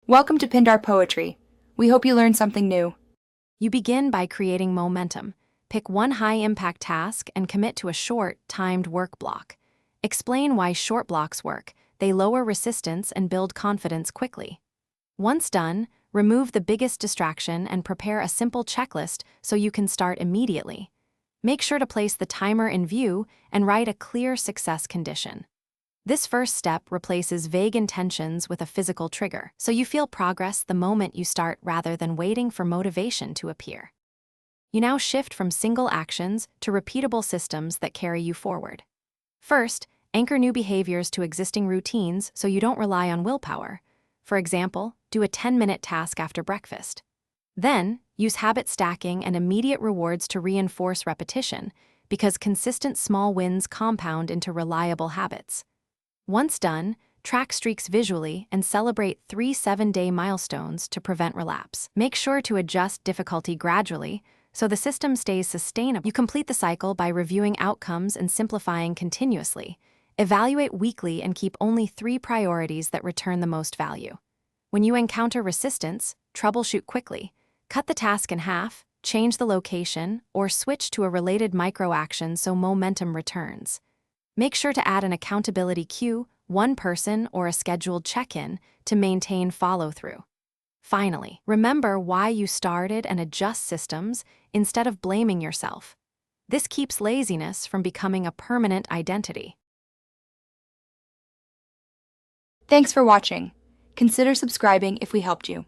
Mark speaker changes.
Speaker 1: Welcome to Pindar Poetry. We hope you learned something new.
Speaker 2: You begin by creating momentum. Pick one high-impact task and commit to a short, timed work block. Explain why short blocks work. They lower resistance and build confidence quickly. Once done, remove the biggest distraction and prepare a simple checklist so you can start immediately. Make sure to place the timer in view and write a clear success condition. This first step replaces vague intentions with a physical trigger, so you feel progress the moment you start rather than waiting for motivation to appear. You now shift from single actions to repeatable systems that carry you forward. First, anchor new behaviors to existing routines so you don't rely on willpower. For example, do a 10-minute task after breakfast. Then, use habit stacking and immediate rewards to reinforce repetition, because consistent small wins compound into reliable habits. Once done, track streaks visually and celebrate 3 7-day milestones to prevent relapse. Make sure to adjust difficulty gradually so the system stays sustainable. You complete the cycle by reviewing outcomes and simplifying continuously. Evaluate weekly and keep only 3 priorities that return the most value. When you encounter resistance, troubleshoot quickly. Cut the task in half, change the location, or switch to a related micro-action so momentum returns. Make sure to add an accountability cue, one person, or a scheduled check-in to maintain follow-through. Finally, remember why you started and adjust systems instead of blaming yourself. This keeps laziness from becoming a permanent identity.
Speaker 1: Thanks for watching. Consider subscribing if we helped you.